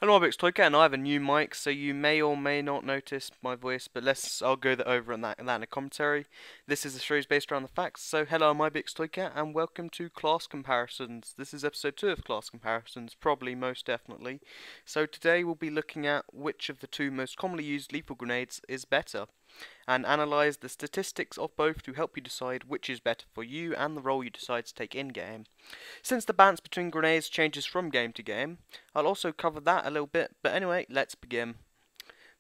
Hello, I'm MW3 and I have a new mic, so you may or may not notice my voice, but I'll go over that in a commentary. This is a series based around the facts, so hello, I'm MW3 and welcome to Class Comparisons. This is episode 2 of Class Comparisons, probably most definitely. So today we'll be looking at which of the two most commonly used lethal grenades is better, and analyse the statistics of both to help you decide which is better for you and the role you decide to take in-game. Since the balance between grenades changes from game to game, I'll also cover that a little bit, but anyway, let's begin.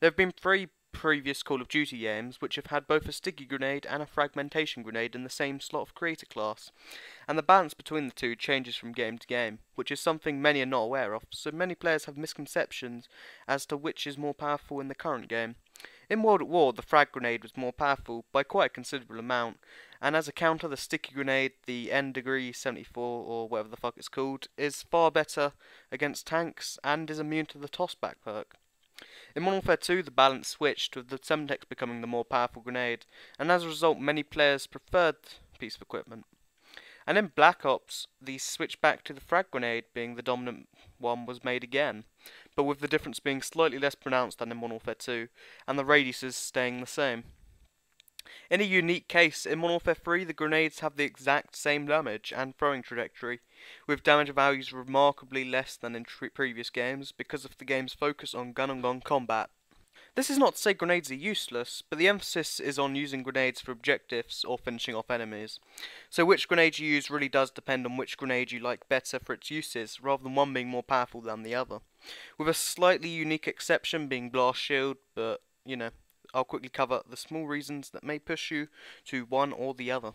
There have been 3 previous Call of Duty games which have had both a sticky grenade and a fragmentation grenade in the same slot of creator class, and the balance between the two changes from game to game, which is something many are not aware of, so many players have misconceptions as to which is more powerful in the current game. In World at War, the frag grenade was more powerful by quite a considerable amount, and as a counter, the sticky grenade, the MW3 or whatever the fuck it's called, is far better against tanks and is immune to the tossback perk. In Modern Warfare 2, the balance switched, with the Semtex becoming the more powerful grenade, and as a result, many players preferred the piece of equipment. And in Black Ops, the switch back to the frag grenade being the dominant one was made again, but with the difference being slightly less pronounced than in Modern Warfare 2, and the radiuses staying the same. In a unique case, in Modern Warfare 3, the grenades have the exact same damage and throwing trajectory, with damage values remarkably less than in previous games because of the game's focus on gun-on-gun combat. This is not to say grenades are useless, but the emphasis is on using grenades for objectives or finishing off enemies. So which grenade you use really does depend on which grenade you like better for its uses, rather than one being more powerful than the other. With a slightly unique exception being Blast Shield, but, you know, I'll quickly cover the small reasons that may push you to one or the other.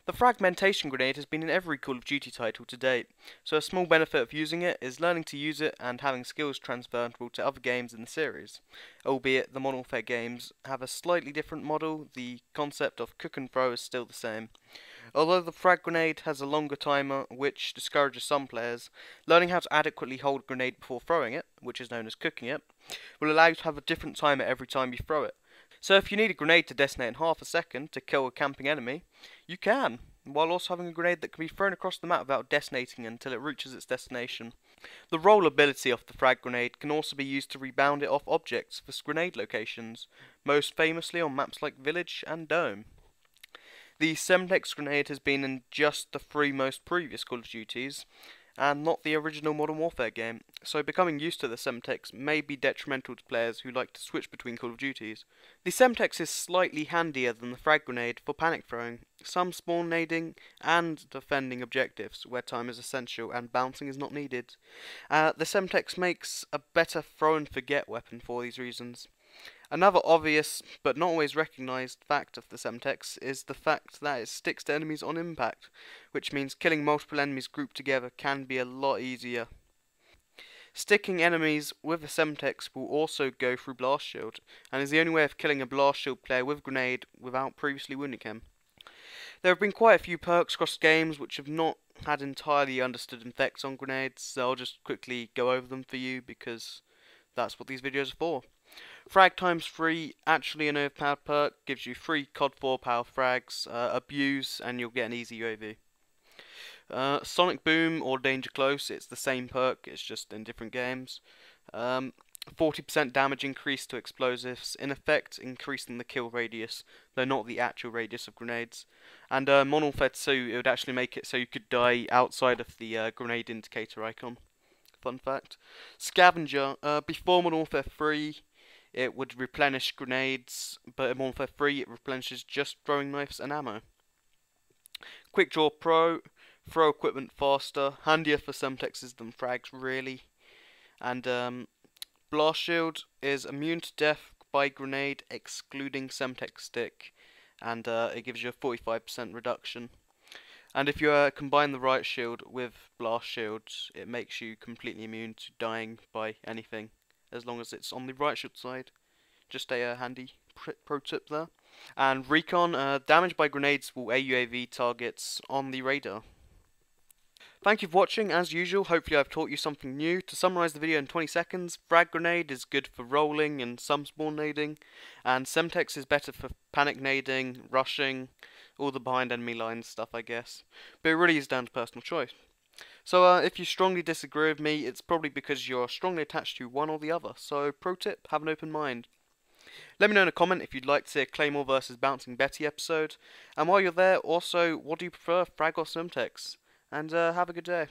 The fragmentation grenade has been in every Call of Duty title to date, so a small benefit of using it is learning to use it and having skills transferable to other games in the series. Albeit the Modern Warfare games have a slightly different model, the concept of cook and throw is still the same. Although the frag grenade has a longer timer, which discourages some players, learning how to adequately hold a grenade before throwing it, which is known as cooking it, will allow you to have a different timer every time you throw it. So if you need a grenade to detonate in half a second to kill a camping enemy, you can, while also having a grenade that can be thrown across the map without detonating until it reaches its destination. The roll ability of the frag grenade can also be used to rebound it off objects for grenade locations, most famously on maps like Village and Dome. The Semtex grenade has been in just the 3 most previous Call of Duties, and not the original Modern Warfare game, so becoming used to the Semtex may be detrimental to players who like to switch between Call of Duties. The Semtex is slightly handier than the frag grenade for panic throwing, some spawn nading, and defending objectives where time is essential and bouncing is not needed. The Semtex makes a better throw and forget weapon for these reasons. Another obvious, but not always recognised fact of the Semtex is the fact that it sticks to enemies on impact, which means killing multiple enemies grouped together can be a lot easier. Sticking enemies with a Semtex will also go through Blast Shield, and is the only way of killing a Blast Shield player with grenade without previously wounding him. There have been quite a few perks across games which have not had entirely understood effects on grenades, so I'll just quickly go over them for you because that's what these videos are for. Frag times 3, actually an overpowered perk, gives you 3 COD 4 power frags, abuse and you'll get an easy UAV. Sonic Boom or Danger Close, it's the same perk, it's just in different games. 40% damage increase to explosives, in effect increasing the kill radius, though not the actual radius of grenades. And Modern Warfare 2, it would actually make it so you could die outside of the grenade indicator icon. Fun fact. Scavenger, before Modern Warfare 3, it would replenish grenades, but in Modern Warfare 3 it replenishes just throwing knives and ammo. Quick Draw Pro, throw equipment faster, handier for Semtexes than frags really. And Blast Shield is immune to death by grenade excluding Semtex stick, and it gives you a 45% reduction. And if you combine the right shield with Blast Shield, it makes you completely immune to dying by anything, as long as it's on the right shield side. Just a handy pro tip there. And Recon, damage by grenades will AUAV targets on the radar. Thank you for watching, as usual. Hopefully I've taught you something new. To summarise the video in 20 seconds, frag grenade is good for rolling and some spawn nading, and Semtex is better for panic nading, rushing, all the behind enemy lines stuff I guess. But it really is down to personal choice. So if you strongly disagree with me, it's probably because you're strongly attached to one or the other. So pro tip, have an open mind. Let me know in a comment if you'd like to see a Claymore versus Bouncing Betty episode. And while you're there, also, what do you prefer, Frag or Semtex? And have a good day.